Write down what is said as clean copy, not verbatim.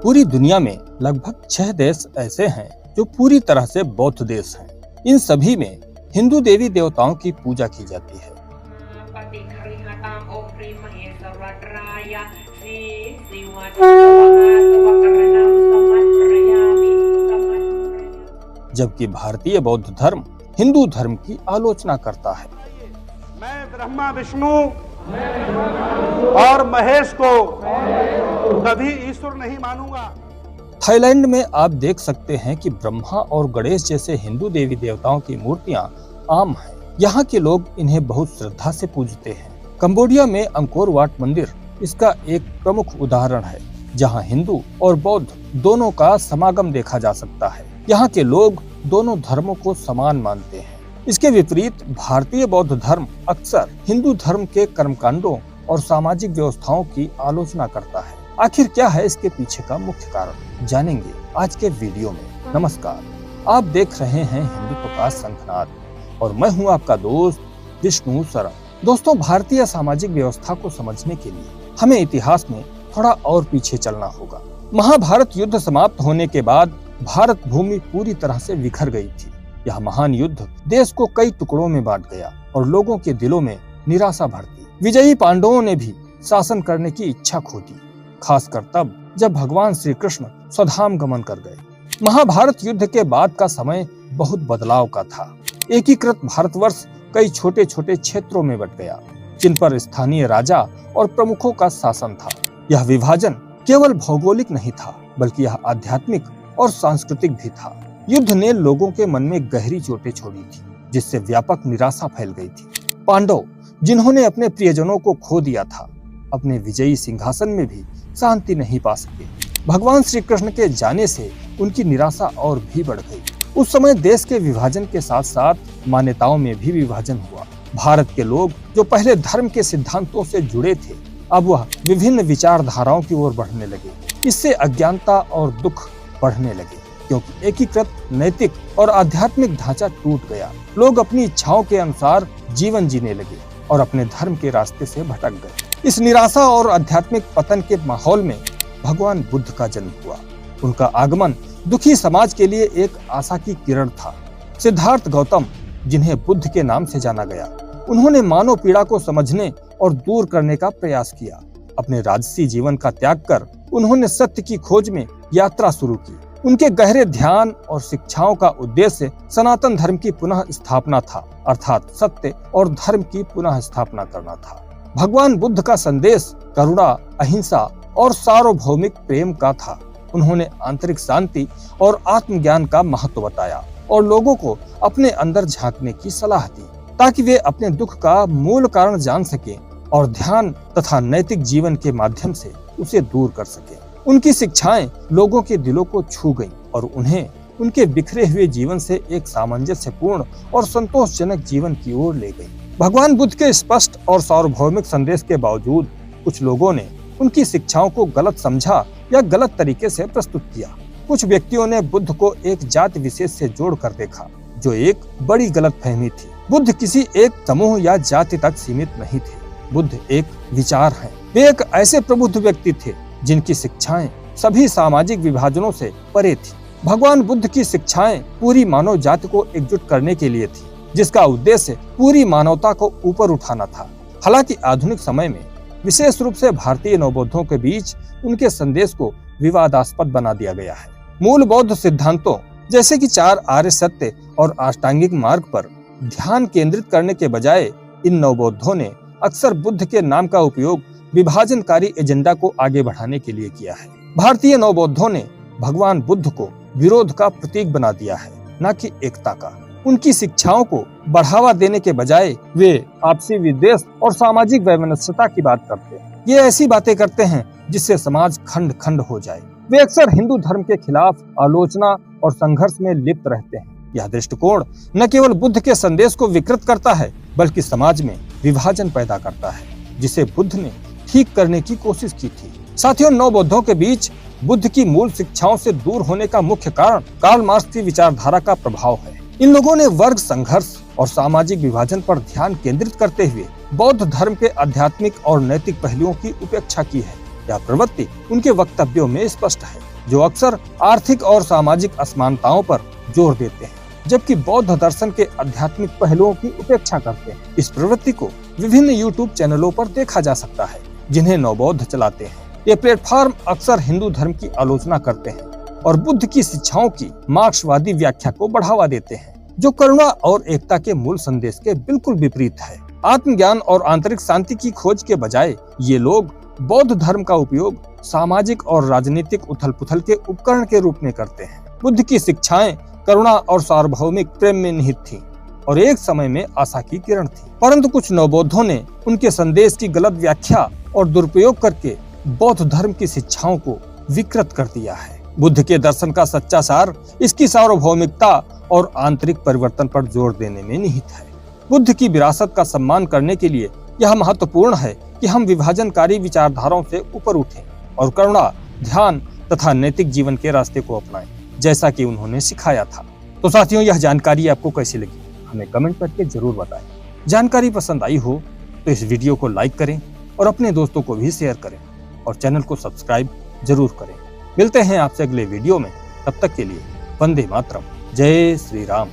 पूरी दुनिया में लगभग 6 देश ऐसे हैं जो पूरी तरह से बौद्ध देश हैं। इन सभी में हिंदू देवी देवताओं की पूजा की जाती है। जबकि भारतीय बौद्ध धर्म हिंदू धर्म की आलोचना करता है। मैं ब्रह्मा विष्णु और महेश को कभी ईश्वर नहीं मानूंगा। थाईलैंड में आप देख सकते हैं कि ब्रह्मा और गणेश जैसे हिंदू देवी देवताओं की मूर्तियां आम हैं। यहाँ के लोग इन्हें बहुत श्रद्धा से पूजते हैं। कंबोडिया में अंकोर वाट मंदिर इसका एक प्रमुख उदाहरण है, जहाँ हिंदू और बौद्ध दोनों का समागम देखा जा सकता है। यहाँ के लोग दोनों धर्मों को समान मानते हैं। इसके विपरीत भारतीय बौद्ध धर्म अक्सर हिंदू धर्म के कर्मकांडों और सामाजिक व्यवस्थाओं की आलोचना करता है। आखिर क्या है इसके पीछे का मुख्य कारण, जानेंगे आज के वीडियो में। नमस्कार, आप देख रहे हैं हिंदू प्रकाश शंखनाद और मैं हूं आपका दोस्त विष्णु शरण। दोस्तों, भारतीय सामाजिक व्यवस्था को समझने के लिए हमें इतिहास में थोड़ा और पीछे चलना होगा। महाभारत युद्ध समाप्त होने के बाद भारत भूमि पूरी तरह से बिखर गई थी। यह महान युद्ध देश को कई टुकड़ों में बांट गया और लोगों के दिलों में निराशा भर दी। विजयी पांडवों ने भी शासन करने की इच्छा खो दी, खासकर तब जब भगवान श्री कृष्ण स्वधाम गमन कर गए। महाभारत युद्ध के बाद का समय बहुत बदलाव का था। एकीकृत भारतवर्ष कई छोटे छोटे क्षेत्रों में बंट गया, जिन पर स्थानीय राजा और प्रमुखों का शासन था। यह विभाजन केवल भौगोलिक नहीं था, बल्कि यह आध्यात्मिक और सांस्कृतिक भी था। युद्ध ने लोगों के मन में गहरी चोटें छोड़ी थी, जिससे व्यापक निराशा फैल गई थी। पांडव, जिन्होंने अपने प्रियजनों को खो दिया था, अपने विजयी सिंहासन में भी शांति नहीं पा सके। भगवान श्री कृष्ण के जाने से उनकी निराशा और भी बढ़ गई। उस समय देश के विभाजन के साथ साथ मान्यताओं में भी विभाजन हुआ। भारत के लोग जो पहले धर्म के सिद्धांतों से जुड़े थे, अब वह विभिन्न विचारधाराओं की ओर बढ़ने लगे। इससे अज्ञानता और दुख बढ़ने लगे, क्योंकि एकीकृत नैतिक और आध्यात्मिक ढांचा टूट गया। लोग अपनी इच्छाओं के अनुसार जीवन जीने लगे और अपने धर्म के रास्ते से भटक गए। इस निराशा और आध्यात्मिक पतन के माहौल में भगवान बुद्ध का जन्म हुआ। उनका आगमन दुखी समाज के लिए एक आशा की किरण था। सिद्धार्थ गौतम, जिन्हें बुद्ध के नाम से जाना गया, उन्होंने मानव पीड़ा को समझने और दूर करने का प्रयास किया। अपने राजसी जीवन का त्याग कर उन्होंने सत्य की खोज में यात्रा शुरू की। उनके गहरे ध्यान और शिक्षाओं का उद्देश्य सनातन धर्म की पुनः स्थापना था, अर्थात सत्य और धर्म की पुनः स्थापना करना था। भगवान बुद्ध का संदेश करुणा, अहिंसा और सार्वभौमिक प्रेम का था। उन्होंने आंतरिक शांति और आत्मज्ञान का महत्व बताया और लोगों को अपने अंदर झांकने की सलाह दी, ताकि वे अपने दुख का मूल कारण जान सकें और ध्यान तथा नैतिक जीवन के माध्यम से उसे दूर कर सकें। उनकी शिक्षाएं लोगों के दिलों को छू गईं और उन्हें उनके बिखरे हुए जीवन से एक सामंजस्यपूर्ण और संतोषजनक जीवन की ओर ले गईं। भगवान बुद्ध के स्पष्ट और सार्वभौमिक संदेश के बावजूद कुछ लोगों ने उनकी शिक्षाओं को गलत समझा या गलत तरीके से प्रस्तुत किया। कुछ व्यक्तियों ने बुद्ध को एक जाति विशेष से जोड़कर देखा, जो एक बड़ी गलतफहमी थी। बुद्ध किसी एक समूह या जाति तक सीमित नहीं थे। बुद्ध एक विचार है। वे एक ऐसे प्रबुद्ध व्यक्ति थे जिनकी शिक्षाएं सभी सामाजिक विभाजनों से परे थी। भगवान बुद्ध की शिक्षाएं पूरी मानव जाति को एकजुट करने के लिए थी, जिसका उद्देश्य पूरी मानवता को ऊपर उठाना था। हालांकि आधुनिक समय में विशेष रूप से भारतीय नवबौद्धों के बीच उनके संदेश को विवादास्पद बना दिया गया है। मूल बौद्ध सिद्धांतों जैसे कि 4 आर्य सत्य और अष्टांगिक मार्ग पर ध्यान केंद्रित करने के बजाय इन नवबौद्धों ने अक्सर बुद्ध के नाम का उपयोग विभाजनकारी एजेंडा को आगे बढ़ाने के लिए किया है। भारतीय नवबौद्धों ने भगवान बुद्ध को विरोध का प्रतीक बना दिया है, न कि एकता का। उनकी शिक्षाओं को बढ़ावा देने के बजाय वे आपसी विद्वेष और सामाजिक वैमनस्यता की बात करते हैं। ये ऐसी बातें करते हैं जिससे समाज खंड खंड हो जाए। वे अक्सर हिंदू धर्म के खिलाफ आलोचना और संघर्ष में लिप्त रहते हैं। यह दृष्टिकोण न केवल बुद्ध के संदेश को विकृत करता है, बल्कि समाज में विभाजन पैदा करता है, जिसे बुद्ध ने ठीक करने की कोशिश की थी। साथियों, नवबौद्धों के बीच बुद्ध की मूल शिक्षाओं से दूर होने का मुख्य कारण कार्ल मार्क्स की विचारधारा का प्रभाव है। इन लोगों ने वर्ग संघर्ष और सामाजिक विभाजन पर ध्यान केंद्रित करते हुए बौद्ध धर्म के आध्यात्मिक और नैतिक पहलुओं की उपेक्षा की है। यह प्रवृत्ति उनके वक्तव्यों में स्पष्ट है। जो अक्सर आर्थिक और सामाजिक असमानताओं पर जोर देते हैं, जबकि बौद्ध दर्शन के आध्यात्मिक पहलुओं की उपेक्षा करते हैं। इस प्रवृत्ति को विभिन्न यूट्यूब चैनलों पर देखा जा सकता है, जिन्हें नवबौद्ध चलाते हैं। ये प्लेटफॉर्म अक्सर हिंदू धर्म की आलोचना करते हैं और बुद्ध की शिक्षाओं की मार्क्सवादी व्याख्या को बढ़ावा देते हैं, जो करुणा और एकता के मूल संदेश के बिल्कुल विपरीत है। आत्मज्ञान और आंतरिक शांति की खोज के बजाय ये लोग बौद्ध धर्म का उपयोग सामाजिक और राजनीतिक उथल-पुथल के उपकरण के रूप में करते हैं। बुद्ध की शिक्षाएं करुणा और सार्वभौमिक प्रेम में निहित थी और एक समय में आशा की किरण थी, परंतु कुछ नवबौद्धों ने उनके संदेश की गलत व्याख्या और दुरुपयोग करके बौद्ध धर्म की शिक्षाओं को विकृत कर दिया है। बुद्ध के दर्शन का सच्चा सार इसकी सार्वभौमिकता और आंतरिक परिवर्तन पर जोर देने में निहित है। बुद्ध की विरासत का सम्मान करने के लिए यह महत्वपूर्ण है कि हम विभाजनकारी विचारधाराओं से ऊपर उठें और करुणा, ध्यान तथा नैतिक जीवन के रास्ते को अपनाएं, जैसा कि उन्होंने सिखाया था। तो साथियों, यह जानकारी आपको कैसी लगी हमें कमेंट करके जरूर बताएं। जानकारी पसंद आई हो तो इस वीडियो को लाइक करें और अपने दोस्तों को भी शेयर करें और चैनल को सब्सक्राइब जरूर करें। मिलते हैं आपसे अगले वीडियो में, तब तक के लिए वंदे मातरम। जय श्री राम।